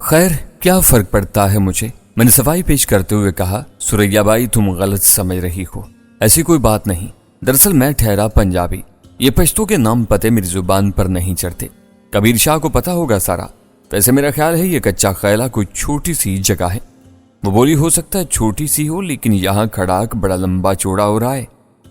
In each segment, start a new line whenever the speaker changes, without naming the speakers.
خیر کیا فرق پڑتا ہے مجھے، میں نے صفائی پیش کرتے ہوئے کہا۔ سریا بائی تم غلط سمجھ رہی ہو، ایسی کوئی بات نہیں۔ دراصل میں ٹھہرا پنجابی، یہ پشتو کے نام پتے میری زبان پر نہیں چڑھتے۔ کبیر شاہ کو پتا ہوگا سارا، ویسے میرا خیال ہے یہ کچا خیلا کوئی چھوٹی سی جگہ ہے۔ وہ بولی ہو سکتا ہے چھوٹی سی ہو، لیکن یہاں کھڑاک بڑا لمبا چوڑا ہو رہا ہے،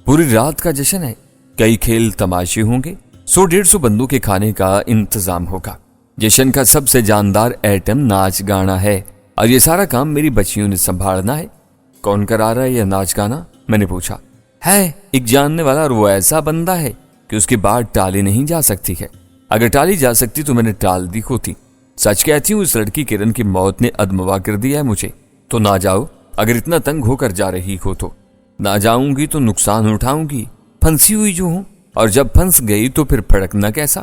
پوری رات کا جشن ہے، کئی کھیل تماشے ہوں گے، 100-150 بندوں کے کھانے کا انتظام ہوگا۔ جشن کا سب سے جاندار ایٹم ناچ گانا ہے، اور یہ سارا کام میری بچیوں نے سنبھالنا ہے۔ کون کرا رہا ہے یہ ناچ گانا؟ میں نے پوچھا۔ ہے ایک جاننے والا، اور وہ ایسا بندہ ہے کہ اس کی بات ٹالی نہیں جا سکتی ہے۔ اگر ٹالی جا سکتی تو میں نے ٹال دی ہوتی۔ سچ کہتی ہوں، اس لڑکی کرن کی موت نے ادموا کر دیا ہے مجھے۔ تو نہ جاؤ، اگر اتنا تنگ ہو کر جا رہی ہو تو۔ نہ جاؤں گی تو نقصان اٹھاؤں گی، پھنسی ہوئی جو ہوں، اور جب پھنس گئی تو پھر پھڑکنا کیسا؟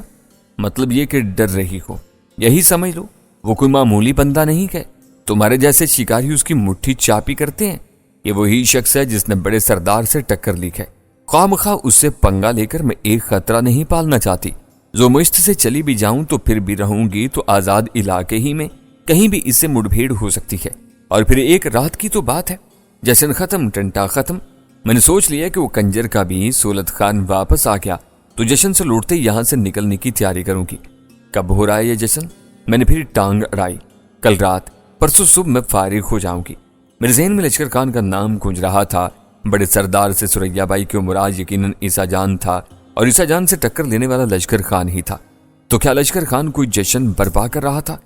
مطلب یہ کہ ڈر رہی ہو، یہی سمجھ لو۔ وہ کوئی معمولی بندہ نہیں ہے، تمہارے جیسے شکاری اس کی مٹھی چاپی کرتے ہیں۔ یہ وہی شخص ہے جس نے بڑے سردار سے ٹکر لی ہے۔ خواہ مخواہ اس سے پنگا لے کر میں ایک خطرہ نہیں پالنا چاہتی۔ جو مشت سے چلی بھی جاؤں تو پھر بھی رہوں گی تو آزاد علاقے ہی میں کہیں بھی اس سے مڑ بھیڑ ہو سکتی ہے، اور پھر ایک رات کی تو بات ہے۔ جشن ختم، ٹنٹا ختم۔ میں نے سوچ لیا کہ وہ کنجر کا بھی سولت خان واپس آ گیا تو جشن سے لوٹتے یہاں سے نکلنے کی تیاری کروں گی۔ کب ہو رہا ہے یہ جشن؟ میں نے پھر ٹانگ اڑائی۔ کل رات، پرسوں صبح میں فارغ ہو جاؤں گی۔ میرے ذہن میں لشکر خان کا نام گونج رہا تھا۔ بڑے سردار سے سریا بائی کے مراد یقیناً عیسیٰ جان تھا، اور عیسیٰ جان سے ٹکر لینے والا لشکر خان ہی تھا۔ تو کیا لشکر خان کوئی جشن برپا کر رہا تھا؟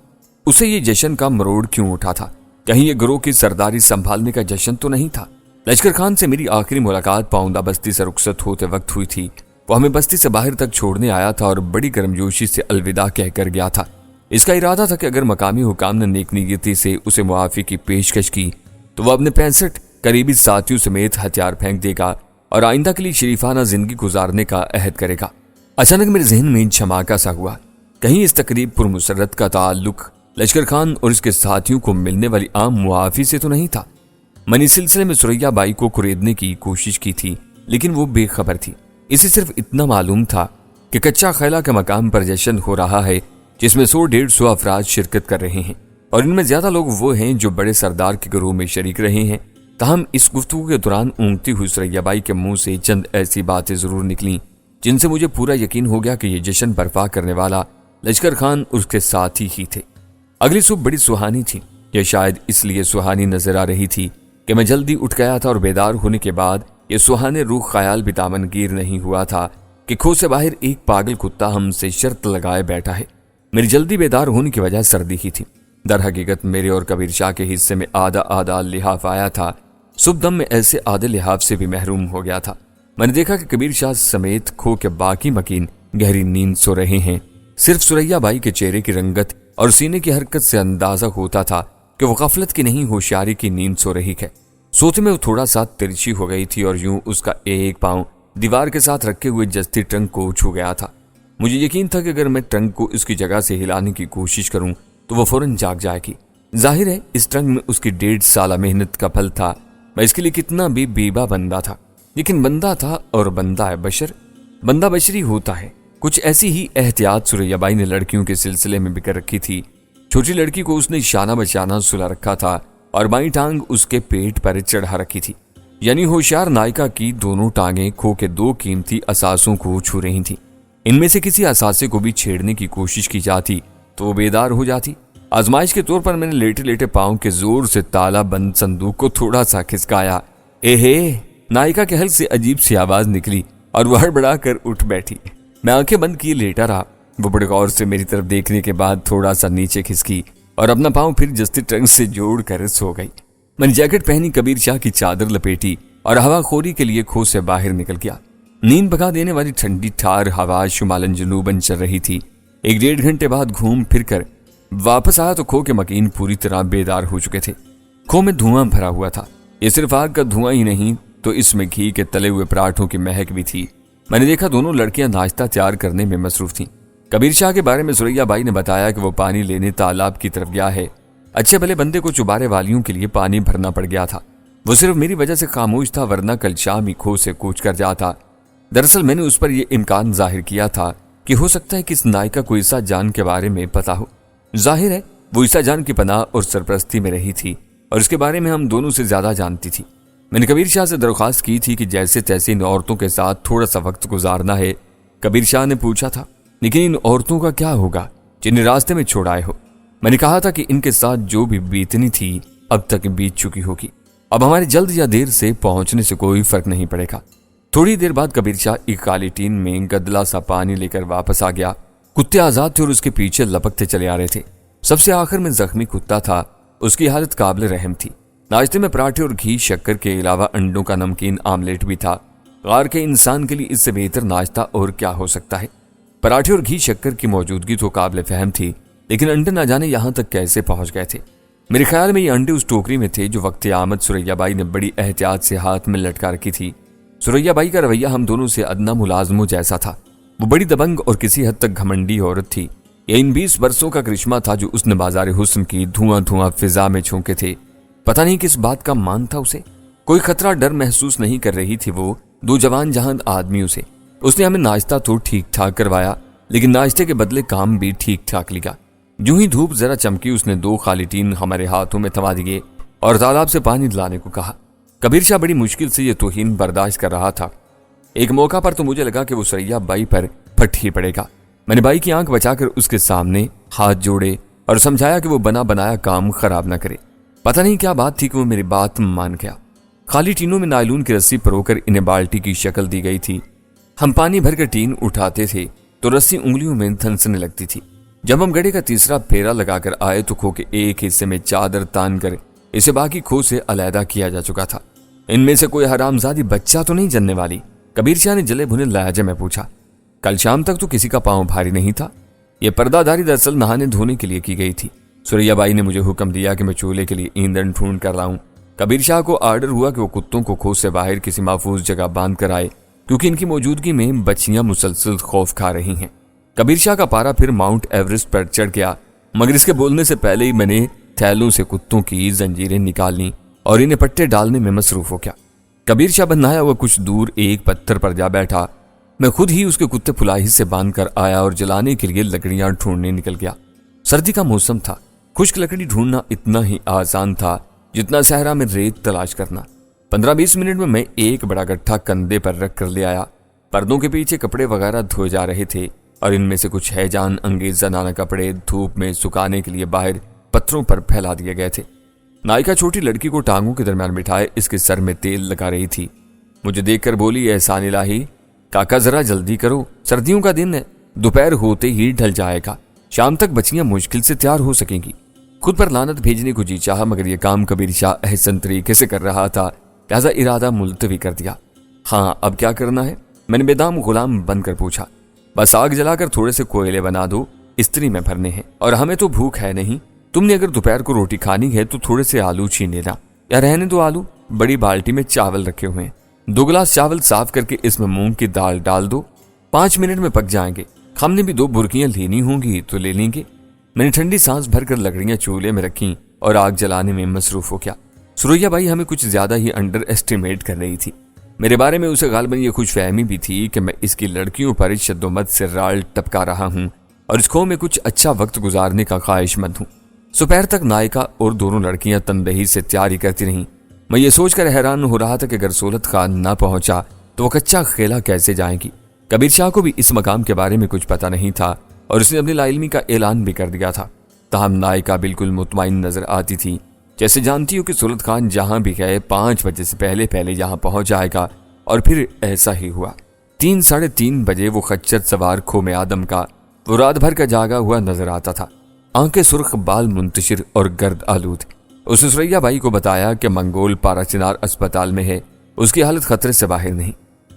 اسے یہ جشن کا مروڑ کیوں اٹھا تھا؟ کہیں یہ گروہ کی سرداری سنبھالنے کا جشن تو نہیں تھا؟ لشکر خان سے میری آخری ملاقات پاؤندہ بستی سے رخصت ہوتے وقت ہوئی تھی۔ وہ ہمیں بستی سے باہر تک چھوڑنے آیا تھا اور بڑی گرمجوشی سے الوداع کہہ کر گیا تھا۔ اس کا ارادہ تھا کہ اگر مقامی حکام نے نیک نیتی سے اسے معافی کی پیشکش کی تو وہ اپنے 65 قریبی ساتھیوں سمیت ہتھیار پھینک دے گا اور آئندہ کے لیے شریفانہ زندگی گزارنے کا عہد کرے گا۔ اچانک میرے ذہن میں جھماکا سا ہوا، کہیں اس تقریب پر مسرت کا تعلق لشکر خان اور اس کے ساتھیوں کو ملنے والی عام معافی سے تو نہیں تھا؟ میں نے اس سلسلے میں سریا بائی کو کریدنے کی کوشش کی تھی، لیکن وہ بے خبر تھی۔ اسے صرف اتنا معلوم تھا کہ کچا خیلا کے مقام پر جشن ہو رہا ہے جس میں 100-150 افراد شرکت کر رہے ہیں، اور ان میں زیادہ لوگ وہ ہیں جو بڑے سردار کے گروہ میں شریک رہے ہیں۔ تاہم اس گفتگو کے دوران اونگتی ہوئی سریا بائی کے منہ سے چند ایسی باتیں ضرور نکلیں جن سے مجھے پورا یقین ہو گیا کہ یہ جشن برپا کرنے والا لشکر خان اس کے ساتھی ہی تھے۔ اگلی صبح بڑی سہانی تھی، یہ شاید اس لیے سہانی نظر آ رہی تھی کہ میں جلدی اٹھ گیا تھا، اور بیدار ہونے کے بعد یہ سہانے روح خیال بھی دامن گیر نہیں ہوا تھا کہ کھو سے باہر ایک پاگل کتا ہم سے شرط لگائے بیٹھا ہے۔ میری جلدی بیدار ہونے کی وجہ سردی ہی تھی۔ در حقیقت میرے اور کبیر شاہ کے حصے میں آدھا لحاف آیا تھا۔ صبح دم میں ایسے آدھے لحاف سے بھی محروم ہو گیا تھا۔ میں نے دیکھا کہ کبیر شاہ سمیت کھو کے باقی مکین گہری نیند سو رہے ہیں۔ صرف سریا بائی کے چہرے کی رنگت اور سینے کی حرکت سے اندازہ ہوتا تھا کہ وہ غفلت کی نہیں ہوشیاری کی نیند سو رہی ہے۔ سوتے میں وہ تھوڑا سا ترچھی ہو گئی تھی، اور یوں اس کا ایک پاؤں دیوار کے ساتھ رکھے ہوئے جستی ٹرنک کو چھو گیا تھا۔ مجھے یقین تھا کہ اگر میں ٹرنک کو اس کی جگہ سے ہلانے کی کوشش کروں تو وہ فوراً جاگ جائے گی۔ ظاہر ہے اس ٹرنک میں اس کی 1.5 سالہ محنت کا پھل تھا۔ میں اس کے لیے کتنا بھی بیبا بندہ تھا، لیکن بندہ تھا، اور بندہ ہے بشر، بندہ بشری ہوتا ہے۔ کچھ ایسی ہی احتیاط سریا بائی نے لڑکیوں کے سلسلے میں بھی کر رکھی تھی۔ چھوٹی لڑکی کو اس نے شانہ بشانہ سلا رکھا تھا، اور بائیں ٹانگ اس کے پیٹ پر چڑھا رکھی تھی، یعنی ہوشیار نائکا کی دونوں ٹانگیں کھو کے 2 قیمتی اثاثوں کو چھو رہی تھیں۔ ان میں سے کسی اثاثے کو بھی چھیڑنے کی کوشش کی جاتی تو وہ بیدار ہو جاتی۔ آزمائش کے طور پر میں نے لیٹے لیٹے پاؤں کے زور سے تالا بند صندوق کو تھوڑا سا کھسکایا۔ نائکا کے حلق سے عجیب سی آواز نکلی اور وہ ہڑبڑا کر اٹھ بیٹھی۔ میں آنکھیں بند کیے لیٹا رہا۔ وہ بڑے غور سے میری طرف دیکھنے کے بعد تھوڑا سا نیچے کھسکی اور اپنا پاؤں پھر جستی ٹرنک سے جوڑ کر سو گئی۔ میں نے جیکٹ پہنی، کبیر شاہ کی چادر لپیٹی اور ہوا خوری کے لیے کھو سے باہر نکل گیا۔ نیند بھگا دینے والی ٹھنڈی ٹھار ہوا شمالن جنوبن چل رہی تھی۔ 1-1.5 گھنٹے بعد گھوم پھر کر واپس آیا تو کھو کے مکین پوری طرح بیدار ہو چکے تھے۔ کھو میں دھواں بھرا ہوا تھا۔ یہ صرف آگ کا دھواں ہی نہیں تو اس میں گھی کے تلے ہوئے پراٹھوں کی مہک بھی تھی۔ میں نے دیکھا دونوں لڑکیاں ناشتہ تیار کرنے میں مصروف تھیں۔ کبیر شاہ کے بارے میں سریا بائی نے بتایا کہ وہ پانی لینے تالاب کی طرف گیا ہے۔ اچھے بھلے بندے کو چوبارے والیوں کے لیے پانی بھرنا پڑ گیا تھا۔ وہ صرف میری وجہ سے خاموش تھا، ورنہ کل شام ہی کھو سے کوچ کر جاتا۔ دراصل میں نے اس پر یہ امکان ظاہر کیا تھا کہ ہو سکتا ہے کہ اس نائکا کو عیسیٰ جان کے بارے میں پتا ہو۔ ظاہر ہے وہ عیسیٰ جان کی پناہ اور سرپرستی میں رہی تھی اور اس کے بارے میں ہم دونوں سے زیادہ جانتی تھی۔ میں نے کبیر شاہ سے درخواست کی تھی کہ جیسے تیسے ان عورتوں کے ساتھ تھوڑا سا وقت گزارنا ہے۔ کبیر شاہ نے پوچھا تھا، لیکن ان عورتوں کا کیا ہوگا جنہیں راستے میں چھوڑ آئے ہو؟ میں نے کہا تھا کہ ان کے ساتھ جو بھی بیتنی تھی اب تک بیت چکی ہوگی، اب ہمارے جلد یا دیر سے پہنچنے سے کوئی فرق نہیں پڑے گا۔ تھوڑی دیر بعد کبیر شاہ ایک کالی ٹین میں گدلا سا پانی لے کر واپس آ گیا۔ کتے آزاد تھے اور اس کے پیچھے لپکتے چلے آ رہے تھے۔ سب سے آخر میں زخمی کتا تھا، اس کی حالت قابل رحم تھی۔ ناشتے میں پراٹھے اور گھی شکر کے علاوہ انڈوں کا نمکین آملیٹ بھی تھا۔ غار کے انسان کے لیے اس سے بہتر ناشتہ اور کیا ہو سکتا ہے؟ پراٹھے اور گھی شکر کی موجودگی تو قابل فہم تھی، لیکن انڈے نہ جانے یہاں تک کیسے پہنچ گئے تھے؟ میرے خیال میں یہ انڈے اس ٹوکری میں تھے جو وقت آمد سریا بائی نے بڑی احتیاط سے ہاتھ میں لٹکا رکھی تھی۔ سریا بائی کا رویہ ہم دونوں سے ادنا ملازموں جیسا تھا۔ وہ بڑی دبنگ اور کسی حد تک گھمنڈی عورت تھی۔ یہ ان 20 برسوں کا کرشمہ تھا جو اس نے بازار حسن کی دھواں دھواں فضا میں چھونکے تھے۔ پتہ نہیں کس بات کا مان تھا اسے، کوئی خطرہ ڈر محسوس نہیں کر رہی تھی وہ دو جوان جہان آدمیوں سے۔ اس نے ہمیں ناشتہ تو ٹھیک ٹھاک کروایا، لیکن ناشتے کے بدلے کام بھی ٹھیک ٹھاک لیا۔ جو ہی دھوپ ذرا چمکی اس نے 2 خالی ٹین ہمارے ہاتھوں میں تھما دیے اور تالاب سے پانی لانے کو کہا۔ کبیر شاہ بڑی مشکل سے یہ توہین برداشت کر رہا تھا۔ ایک موقع پر تو مجھے لگا کہ وہ سریا بائی پر پھٹ ہی پڑے گا۔ میں نے بائی کی آنکھ بچا کر اس کے سامنے ہاتھ جوڑے اور سمجھایا کہ وہ بنا بنایا کام خراب نہ کرے۔ پتہ نہیں کیا بات تھی کہ وہ میری بات مان گیا۔ خالی ٹینوں میں نائلون کی رسی پرو کر انہیں بالٹی کی شکل دی گئی تھی۔ ہم پانی بھر کر ٹین اٹھاتے تھے تو رسی انگلیوں میں دھنسنے لگتی تھی۔ جب ہم گڑھے کا تیسرا پھیرا لگا کر آئے تو کھو کے ایک حصے میں چادر تان کر اسے باقی کھو سے علیحدہ کیا جا چکا تھا۔ ان میں سے کوئی حرامزادی بچہ تو نہیں جننے والی؟ کبیر شاہ نے جلے بھنے لہجے میں پوچھا۔ کل شام تک تو کسی کا پاؤں بھاری نہیں تھا۔ یہ پردہ داری دراصل نہانے دھونے کے لیے کی گئی تھی۔ سریا بائی نے مجھے حکم دیا کہ میں چولہے کے لیے ایندھن ڈھونڈ کر لاؤں۔ کبیر شاہ کو آرڈر ہوا کہ وہ کتوں کو کھو سے باہر کسی محفوظ جگہ باندھ کر آئے، کیونکہ ان کی موجودگی میں بچیاں مسلسل خوف کھا رہی ہیں۔ کبیر شاہ کا پارا پھر ماؤنٹ ایورسٹ پر چڑھ گیا، مگر اس کے بولنے سے پہلے ہی میں نے تھیلوں سے کتوں کی زنجیریں نکال لیں اور انہیں پٹے ڈالنے میں مصروف ہو گیا۔ کبیر شاہ بنایا ہوا کچھ دور ایک پتھر پر جا بیٹھا۔ میں خود ہی اس کے کتے پھلاہی سے باندھ کر آیا اور جلانے کے لیے لکڑیاں ڈھونڈنے نکل گیا۔ سردی کا موسم تھا، خشک لکڑی ڈھونڈنا اتنا ہی آسان تھا جتنا صحرا میں ریت تلاش کرنا۔ 15-20 منٹ میں ایک بڑا گٹھا کندھے پر رکھ کر لے آیا۔ پردوں کے پیچھے کپڑے وغیرہ دھوئے جا رہے تھے اور ان میں سے کچھ ہیجان انگیز زنانہ کپڑے دھوپ میں سکھانے کے لیے باہر پتھروں پر پھیلا دیے گئے تھے۔ نائکا چھوٹی لڑکی کو ٹانگوں کے درمیان بٹھائے اس کے سر میں تیل لگا رہی تھی۔ مجھے دیکھ کر بولی، احسان الہی کاکا ذرا جلدی کرو، سردیوں کا دن ہے، دوپہر ہوتے ہی ڈھل جائے گا، شام تک بچیاں مشکل سے تیار ہو سکیں گی۔ خود پر لعنت بھیجنے کو جی چاہا، مگر یہ کام کبیر شاہ احسن طریقے سے کر رہا تھا، لہذا ارادہ ملتوی کر دیا۔ ہاں اب کیا کرنا ہے؟ میں نے بیدام غلام بن کر پوچھا۔ بس آگ جلا کر تھوڑے سے کوئلے بنا دو، استری میں بھرنے ہیں، اور ہمیں تو بھوک ہے نہیں۔ تم نے اگر دوپہر کو روٹی کھانی ہے تو تھوڑے سے آلو چھین لینا، یا رہنے دو آلو، بڑی بالٹی میں چاول رکھے ہوئے ہیں، 2 گلاس چاول صاف کر کے اس میں مونگ کی دال ڈال دو، 5 منٹ میں پک جائیں گے۔ ہم نے بھی 2 برکیاں لینی ہوں گی تو لے لیں گے۔ میں نے ٹھنڈی سانس بھر کر لکڑیاں چولہے میں رکھیں اور آگ جلانے میں مصروف ہو گیا۔ سریا بائی ہمیں کچھ زیادہ ہی انڈر ایسٹیمیٹ کر رہی تھی۔ میرے بارے میں اسے غالباً یہ خوش فہمی بھی تھی کہ میں اس کی لڑکیوں پر شد و مد سے رال ٹپکا رہا ہوں اور اس کھو میں کچھ اچھا وقت گزارنے کا خواہش مند ہوں۔ دوپہر تک نائکا اور دونوں لڑکیاں تندہی سے تیاری کرتی رہیں۔ میں یہ سوچ کر حیران ہو رہا تھا کہ اگر سولت خان نہ پہنچا تو وہ کچا خیلا کیسے جائیں گی۔ کبیر شاہ کو بھی اس مقام کے بارے میں کچھ پتہ نہیں تھا اور اس نے اپنی لاعلمی کا اعلان بھی کر دیا تھا۔ تاہم نائکا بالکل مطمئن نظر آتی تھی، جیسے جانتی ہو کہ سولت خان جہاں بھی گئے 5 بجے سے پہلے یہاں پہنچ جائے گا، اور پھر ایسا ہی ہوا۔ 3-3:30 بجے وہ خچر سوار کھو میں آدم کا وہ رات بھر کا جاگا ہوا نظر آتا تھا، آنکھیں سرخ، بال منتشر اور گرد آلود۔ اس نے سریا بائی کو بتایا کہ منگول پارا چنار اسپتال میں ہے، اس کی حالت خطرے سے باہر نہیں۔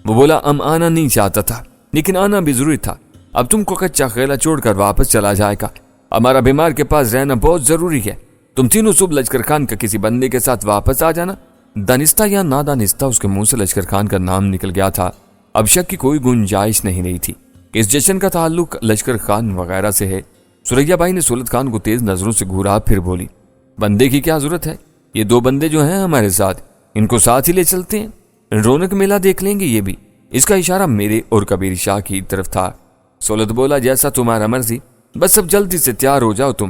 وہ بولا، آنا نہیں چاہتا تھا لیکن آنا بھی ضروری تھا، اب تم کو کچا خیلا چھوڑ کر واپس چلا جائے گا، ہمارا بیمار کے پاس رہنا بہت ضروری ہے، تم تینوں صبح لشکر خان کا کسی بندے کے ساتھ واپس آ جانا۔ دانستہ یا نادانستہ اس کے منہ سے لشکر خان کا نام نکل گیا تھا۔ اب شک کی کوئی گنجائش نہیں رہی تھی کہ اس جشن کا تعلق لشکر خان وغیرہ سے ہے۔ سریا بائی نے سولت خان کو تیز نظروں سے گھورا، پھر بولی، بندے کی کیا ضرورت ہے، یہ 2 بندے جو ہیں ہمارے ساتھ، ان کو ساتھ ہی لے چلتے ہیں، رونق میلہ دیکھ لیں گے یہ بھی۔ اس کا اشارہ میرے اور کبیر شاہ کی طرف تھا۔ سولت بولا، جیسا تمہارا مرضی، بس اب جلدی سے تیار ہو جاؤ تم،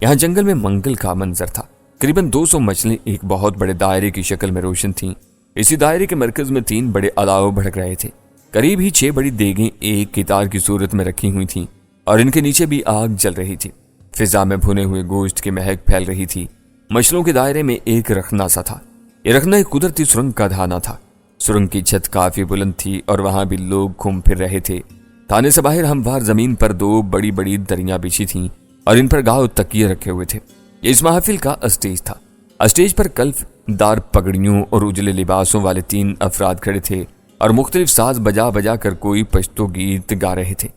یہاں جنگل میں منگل کا منظر تھا۔ قریباً 200 مچھلیں ایک بہت بڑے دائرے کی شکل میں روشن تھیں۔ اسی دائرے کے مرکز میں 3 بڑے الاؤ بھڑک رہے تھے۔ قریب ہی 6 بڑی دیگیں ایک قطار کی صورت میں رکھی ہوئی تھیں اور ان کے نیچے بھی آگ جل رہی تھی۔ فضا میں بھنے ہوئے گوشت کی مہک پھیل رہی تھی۔ مچھلوں کے دائرے میں ایک رخنا سا تھا۔ یہ رخنا ایک قدرتی سرنگ کا دھانا تھا۔ سرنگ کی چھت کافی بلند تھی اور وہاں بھی لوگ گھوم پھر رہے تھے۔ تھانے سے باہر ہموار زمین پر 2 بڑی بڑی دریاں بچھی تھیں اور ان پر گاؤ تکیے رکھے ہوئے تھے۔ یہ اس محفل کا اسٹیج تھا۔ اسٹیج پر کلف دار پگڑیوں اور اجلے لباسوں والے 3 افراد کھڑے تھے اور مختلف ساز بجا بجا کر کوئی پشتو گیت گا رہے تھے۔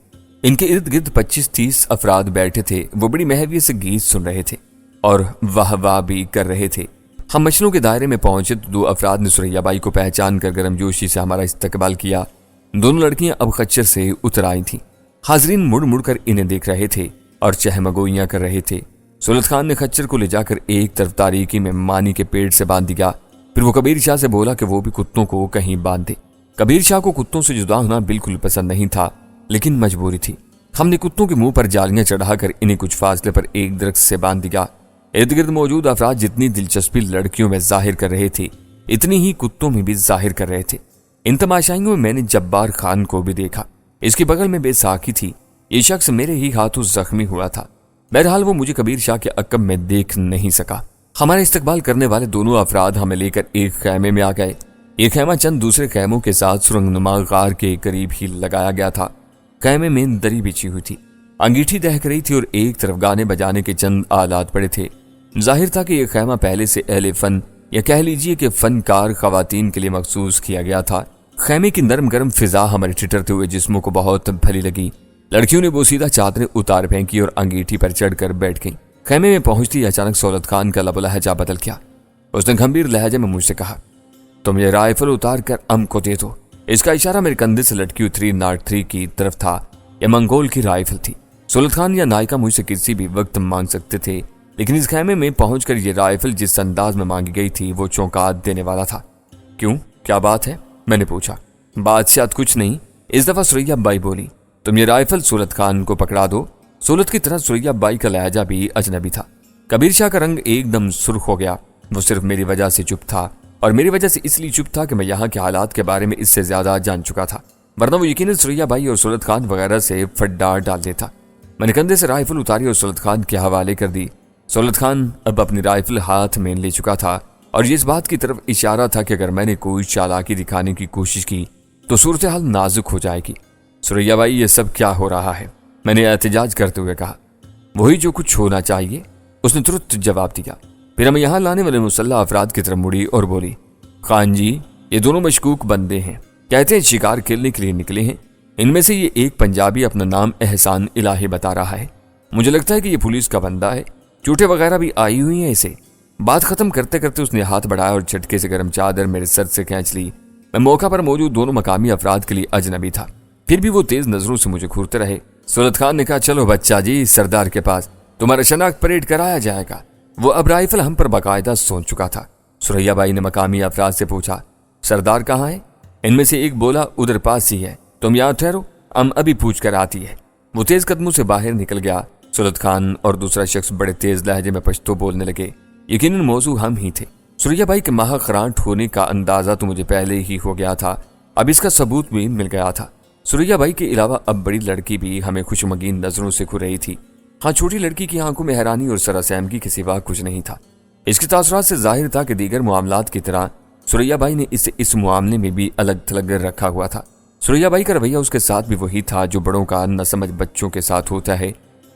ان کے ارد گرد 25-30 افراد بیٹھے تھے۔ وہ بڑی محویت سے گیت سن رہے تھے اور واہ واہ بھی کر رہے تھے۔ ہم مچھلوں کے دائرے میں پہنچے تو 2 افراد نے سریا بائی کو پہچان کر گرم جوشی سے ہمارا استقبال کیا۔ دونوں لڑکیاں اب خچر سے اتر آئی تھیں۔ حاضرین مڑ مڑ کر انہیں دیکھ رہے تھے اور چہمگوئیاں کر رہے تھے۔ سولت خان نے خچر کو لے جا کر ایک طرف تاریکی میں مانی کے پیڑ سے باندھ دیا۔ پھر وہ کبیر شاہ سے بولا کہ وہ بھی کتوں کو کہیں باندھ دے۔ کبیر شاہ کو کتوں سے جدا ہونا بالکل پسند نہیں تھا، لیکن مجبوری تھی۔ ہم نے کتوں کے منہ پر جالیاں چڑھا کر انہیں کچھ فاصلے پر ایک درخت سے باندھ دیا۔ ارد گرد موجود افراد جتنی دلچسپی لڑکیوں میں ظاہر کر رہے تھے اتنی ہی کتوں میں بھی ظاہر کر رہے تھے۔ ان تماشائیوں میں نے جبار خان کو بھی دیکھا۔ اس کے بغل میں بے ساکھی تھی۔ یہ شخص میرے ہی ہاتھوں زخمی ہوا تھا۔ بہرحال وہ مجھے کبیر شاہ کے عقب میں دیکھ نہیں سکا۔ ہمارے استقبال کرنے والے دونوں افراد ہمیں لے کر ایک خیمے میں آ گئے۔ یہ خیمہ چند دوسرے خیموں کے ساتھ سرنگ نما غار کے قریب ہی لگایا گیا تھا۔ خیمے میں دری بچھی ہوئی تھی، انگیٹھی دہک رہی تھی اور ایک طرف گانے بجانے کے چند آلات پڑے تھے۔ ظاہر تھا کہ یہ خیمہ پہلے سے اہل فن یا کہہ لیجیے کہ فنکار خواتین کے لیے مخصوص کیا گیا تھا۔ خیمے کی نرم گرم فضا ہمارے ٹھٹرتے ہوئے جسموں کو بہت بھلی لگی۔ لڑکیوں نے بوسیدہ چادریں اتار پھینکی اور انگیٹھی پر چڑھ کر بیٹھ گئیں۔ خیمے میں پہنچتی اچانک سولت خان کا لب و لہجہ بدل گیا۔ اس نے گمبھیر لہجے میں مجھ سے کہا، تم یہ رائفل اتار کر ام کو دے دو۔ اس کا اشارہ میرے کندھے سے لٹکی ہوئی 303 کی طرف تھا۔ یہ منگول کی رائفل تھی۔ سولت خان یا نائکا مجھ سے کسی بھی وقت مانگ سکتے تھے، لیکن اس خیمے میں پہنچ کر یہ رائفل جس انداز میں مانگی گئی تھی وہ چونکا دینے والا تھا۔ کیوں، کیا بات ہے؟ میں نے پوچھا۔ بادشاہ کچھ نہیں، اس دفعہ سریا بائی بولی، تم یہ رائفل سولت خان کو پکڑا دو۔ سولت کی طرح سریا بائی کا لہجہ بھی اجنبی تھا۔ کبیر شاہ کا رنگ ایک دم سرخ ہو گیا۔ وہ صرف میری وجہ سے چپ تھا، اور میری وجہ سے اس لیے چپ تھا کہ میں یہاں کے حالات کے بارے میں اس سے زیادہ جان چکا تھا، ورنہ وہ یقیناً سریا بائی اور سولت خان وغیرہ سے فڈا ڈال دیتا۔ میں نے کندھے سے رائفل اتاری اور سولت خان کے حوالے کر دی۔ سولت خان اب اپنی رائفل ہاتھ میں لے چکا تھا اور یہ اس بات کی طرف اشارہ تھا کہ اگر میں نے کوئی چالاکی دکھانے کی کوشش کی تو صورتحال نازک ہو جائے گی۔ سریا بائی، یہ سب کیا ہو رہا ہے؟ میں نے احتجاج کرتے ہوئے کہا۔ وہی جو کچھ ہونا چاہیے، اس نے ترت جواب دیا۔ پھر ہمیں یہاں لانے والے مسلح افراد کی طرف مڑی اور بولی، خان جی، یہ دونوں مشکوک بندے ہیں، کہتے ہیں شکار کھیلنے کے لیے نکلے ہیں۔ ان میں سے یہ ایک پنجابی اپنا نام احسان الہی بتا رہا ہے۔ مجھے لگتا ہے کہ یہ پولیس کا بندہ ہے، چوٹیں وغیرہ بھی آئی ہوئی ہیں اسے۔ بات ختم کرتے کرتے اس نے ہاتھ بڑھایا اور جھٹکے سے گرم چادر میرے سر سے کھینچ لی۔ میں موقع پر موجود دونوں مقامی افراد کے لیے اجنبی تھا، پھر بھی وہ تیز نظروں سے مجھے گھورتے رہے۔ سولت خان نے کہا، چلو بچہ جی، سردار کے پاس تمہارا شناخت پریڈ کرایا جائے گا۔ وہ اب رائفل ہم پر باقاعدہ سونچ چکا تھا۔ سریا بائی نے مقامی افراد سے پوچھا، سردار کہاں ہے؟ ان میں سے ایک بولا، ادھر پاس ہی ہے، تم یہاں ٹھہرو، ہم ابھی پوچھ کر آتی ہے۔ وہ تیز قدموں سے باہر نکل گیا۔ سولت خان اور دوسرا شخص بڑے تیز لہجے میں پشتو بولنے لگے۔ یقیناً موضوع ہم ہی تھے۔ سریا بائی کے ماہ خرانٹ ہونے کا اندازہ تو مجھے پہلے ہی ہو گیا تھا، اب اس کا ثبوت بھی مل گیا تھا۔ سریا بائی کے علاوہ اب بڑی لڑکی بھی ہمیں خوشمگین نظروں سے گھور رہی تھی۔ ہاں، چھوٹی لڑکی کی آنکھوں میں حیرانی اور سراسیمگی کے سوا کچھ نہیں تھا۔ اس کے تاثرات سے ظاہر تھا کہ دیگر معاملات کی طرح سریا بائی نے اسے اس معاملے میں بھی الگ تھلگ رکھا ہوا تھا۔ سریا بائی کا رویہ اس کے ساتھ بھی وہی تھا جو بڑوں کا نہ سمجھ بچوں کے ساتھ ہوتا ہے۔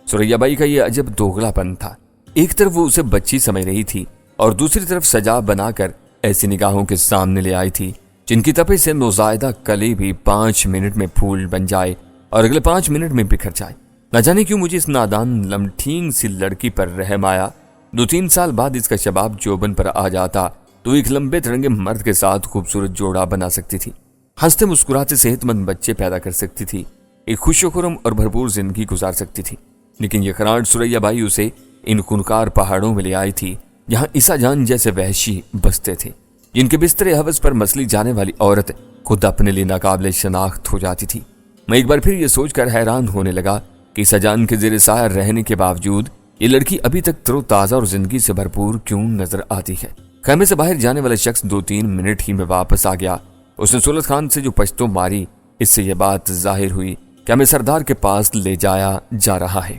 سریا بائی کا یہ عجب دوغلا پن تھا۔ ایک طرف وہ اسے بچی سمجھ رہی تھی اور دوسری طرف سجا بنا کر ایسی نگاہوں کے سامنے لے آئی تھی جن کی تپش سے نوزائیدہ کلی بھی 5 منٹ میں پھول بن جائے اور اگلے 5 منٹ میں بکھر جائے۔ نہ جانے کیوں مجھے اس نادان لمٹھین سی لڑکی پر رحم آیا۔ 2-3 سال بعد اس کا شباب جوبن پر آ جاتا تو ایک لمبے ترنگے مرد کے ساتھ خوبصورت جوڑا بنا سکتی تھی، ہنستے مسکراتے صحت مند بچے پیدا کر سکتی تھی، ایک خوش و خرم اور بھرپور زندگی گزار سکتی تھی۔ لیکن یہ خرانٹ سریا بائی اسے ان خونخوار پہاڑوں میں لے آئی تھی جہاں عیسیٰ جان جیسے وحشی بستے تھے، جن کے بستر حوث پر مسلی جانے والی عورت خود اپنے لیے ناقابل شناخت ہو جاتی تھی۔ میں ایک بار پھر یہ سوچ کر حیران ہونے لگا کہ عیسیٰ جان کے زیر سایہ رہنے کے باوجود یہ لڑکی ابھی تک ترو تازہ اور زندگی سے بھرپور کیوں نظر آتی ہے؟ خیمے سے باہر جانے والا شخص 2-3 منٹ ہی میں واپس آ گیا۔ اس نے سولت خان سے جو پشتو ماری، اس سے یہ بات ظاہر ہوئی کہ ہمیں سردار کے پاس لے جایا جا رہا ہے۔